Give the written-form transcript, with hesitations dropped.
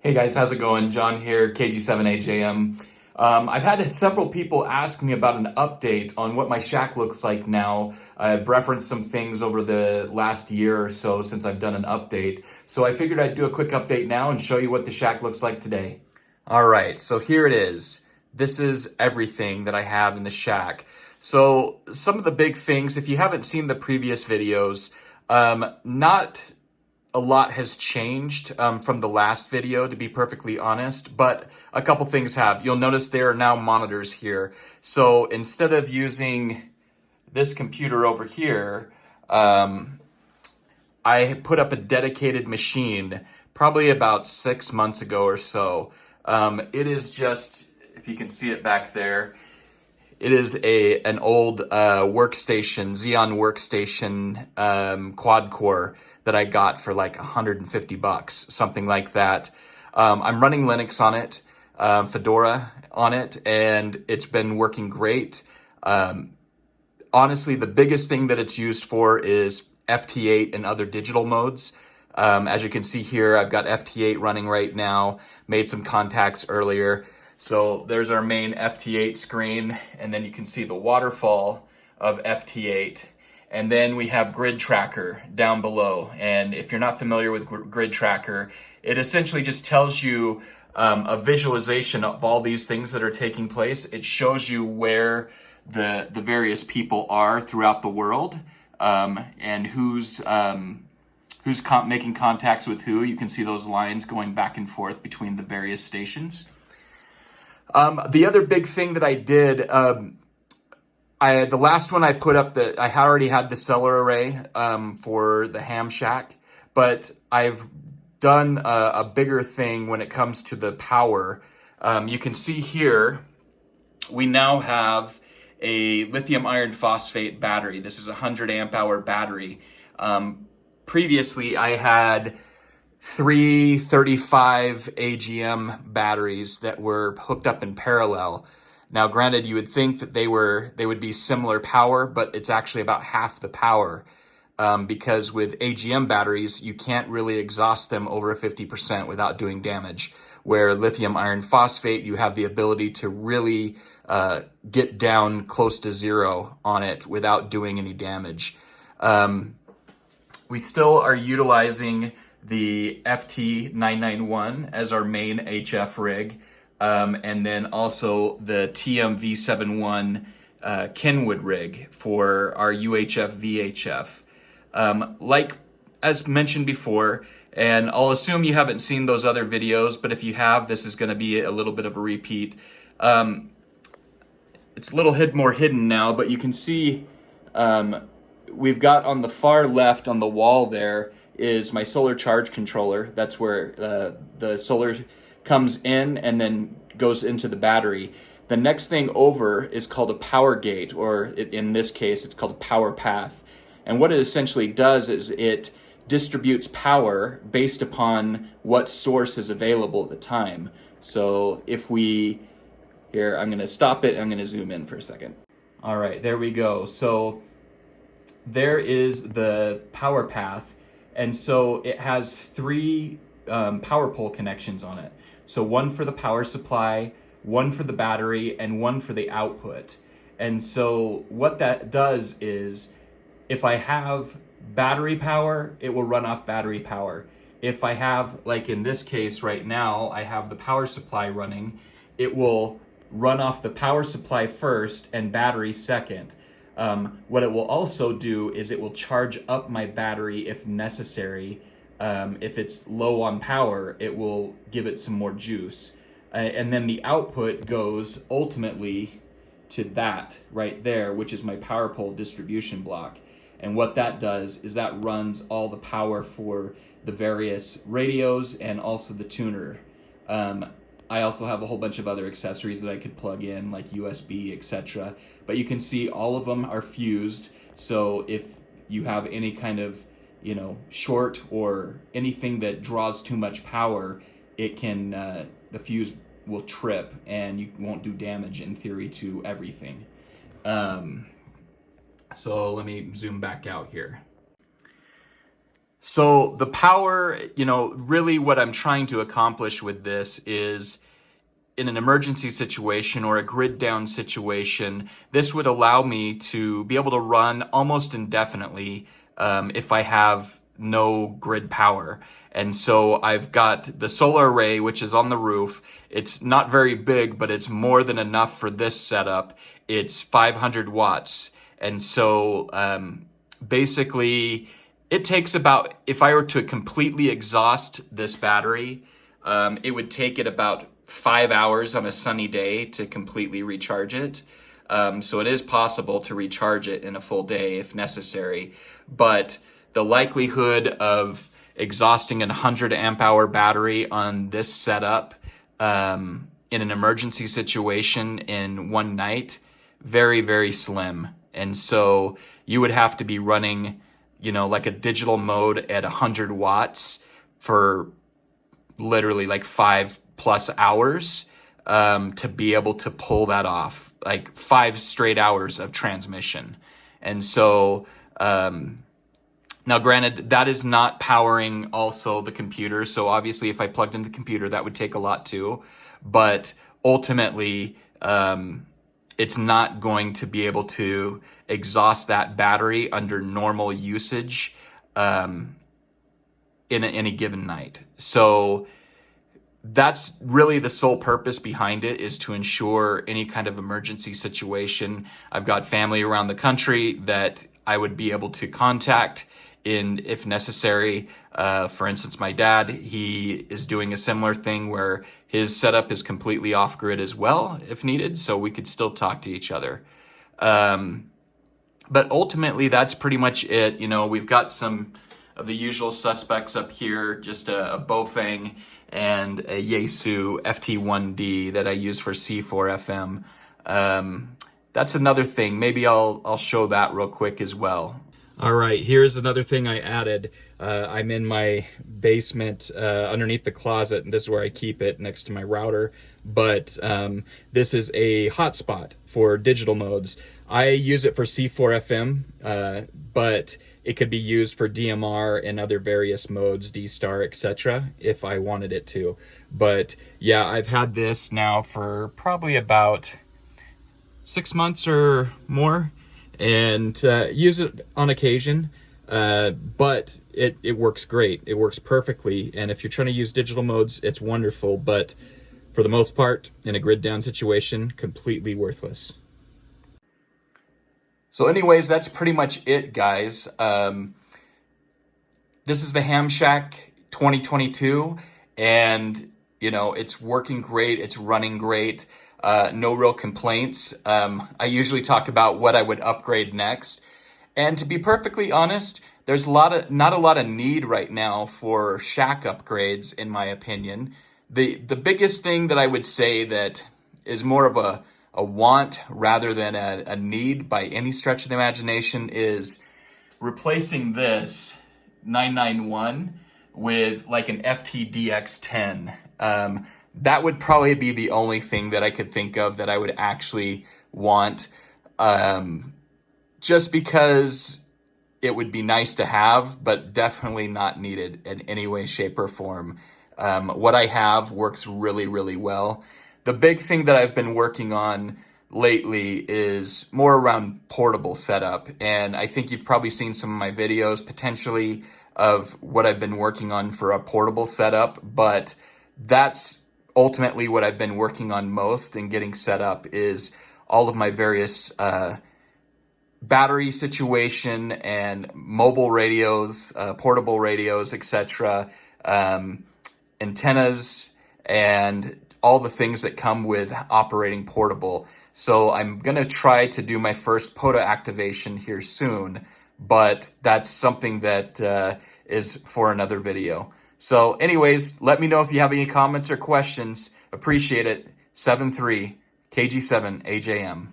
Hey guys, how's it going? John here, KG7AJM. I've had several people ask me about an update on what my shack looks like now. I've referenced some things over the last year or so since I've done an update. So I figured I'd do a quick update now and show you what the shack looks like today. All right, so here it is. This is everything that I have in the shack. So some of the big things, if you haven't seen the previous videos, not a lot has changed from the last video, to be perfectly honest, but a couple things have. You'll notice there are now monitors here. So instead of using this computer over here, I put up a dedicated machine probably about 6 months ago or so. It is just, if you can see it back there, it is an old workstation, Xeon workstation quad core that I got for like 150 bucks, something like that. I'm running Linux on it, Fedora on it, and it's been working great. Honestly, the biggest thing that it's used for is FT8 and other digital modes. As you can see here, I've got FT8 running right now, made some contacts earlier. So there's our main FT8 screen, and then you can see the waterfall of FT8. And then we have Grid Tracker down below. And if you're not familiar with Grid Tracker, it essentially just tells you a visualization of all these things that are taking place. It shows you where the various people are throughout the world, and who's making contacts with who. You can see those lines going back and forth between the various stations. The other big thing that I did, the last one I put up, I already had the cellar array for the ham shack, but I've done a bigger thing when it comes to the power. You can see here, we now have a lithium iron phosphate battery. This is a 100 amp hour battery. Previously, I had 335 AGM batteries that were hooked up in parallel. Now, granted, you would think that they would be similar power, but it's actually about half the power, because with AGM batteries, you can't really exhaust them over 50% without doing damage. Where lithium iron phosphate, you have the ability to really get down close to zero on it without doing any damage. We still are utilizing the FT991 as our main HF rig, and then also the TM-V71 Kenwood rig for our UHF VHF. Like as mentioned before, and I'll assume you haven't seen those other videos, but if you have, this is going to be a little bit of a repeat. It's a little more hidden now, but you can see we've got on the far left on the wall there is my solar charge controller. That's where the solar comes in and then goes into the battery. The next thing over is called a power gate, or in this case, it's called a power path. And what it essentially does is it distributes power based upon what source is available at the time. So if here, I'm gonna stop it, I'm gonna zoom in for a second. All right, there we go. So there is the power path. And so it has three power pole connections on it. So one for the power supply, one for the battery, and one for the output. And so what that does is, if I have battery power, it will run off battery power. If I have, like in this case right now, I have the power supply running, it will run off the power supply first and battery second. What it will also do is it will charge up my battery if necessary. If it's low on power, it will give it some more juice. And then the output goes ultimately to that right there, which is my power pole distribution block. And what that does is that runs all the power for the various radios and also the tuner. I also have a whole bunch of other accessories that I could plug in, like USB, etc. But you can see all of them are fused. So if you have any kind of, short or anything that draws too much power, it can, the fuse will trip and you won't do damage in theory to everything. So let me zoom back out here. So the power, really what I'm trying to accomplish with this is in an emergency situation or a grid down situation, this would allow me to be able to run almost indefinitely if I have no grid power. And so I've got the solar array, which is on the roof. It's not very big, but it's more than enough for this setup. It's 500 watts. And so basically, it takes about, if I were to completely exhaust this battery, it would take it about 5 hours on a sunny day to completely recharge it. So it is possible to recharge it in a full day if necessary. But the likelihood of exhausting a 100 amp hour battery on this setup in an emergency situation in one night, very, very slim. And so you would have to be running, like a digital mode at 100 watts for literally like 5+ hours to be able to pull that off, like 5 straight hours of transmission. And so now granted, that is not powering also the computer. So obviously if I plugged in the computer, that would take a lot too. But ultimately, it's not going to be able to exhaust that battery under normal usage in any given night. So that's really the sole purpose behind it, is to ensure any kind of emergency situation. I've got family around the country that I would be able to contact if necessary. For instance, my dad, he is doing a similar thing where his setup is completely off grid as well, if needed, so we could still talk to each other. But ultimately, that's pretty much it. We've got some of the usual suspects up here, just a Bofang and a Yaesu FT1D that I use for C4 FM. That's another thing. Maybe I'll show that real quick as well. All right, here's another thing I added. I'm in my basement underneath the closet, and this is where I keep it next to my router. But this is a hotspot for digital modes. I use it for C4 FM, but it could be used for DMR and other various modes, D-Star, etc., if I wanted it to. But yeah, I've had this now for probably about 6 months or more, and use it on occasion. But it works great. It works perfectly. And if you're trying to use digital modes, it's wonderful. But for the most part, in a grid down situation, completely worthless. So anyways, that's pretty much it, guys. This is the Ham Shack 2022, and it's working great. It's running great. No real complaints. I usually talk about what I would upgrade next. And to be perfectly honest, there's not a lot of need right now for shack upgrades, in my opinion. The biggest thing that I would say that is more of a want rather than a need by any stretch of the imagination is replacing this 991 with like an FTDX10. That would probably be the only thing that I could think of that I would actually want, just because it would be nice to have, but definitely not needed in any way, shape, or form. What I have works really, really well. The big thing that I've been working on lately is more around portable setup. And I think you've probably seen some of my videos potentially of what I've been working on for a portable setup, but that's ultimately what I've been working on most and getting set up is all of my various battery situation and mobile radios, portable radios, etc., antennas, and all the things that come with operating portable. So I'm going to try to do my first POTA activation here soon, but that's something that is for another video. So anyways, let me know if you have any comments or questions. Appreciate it. 73 KG7 AJM.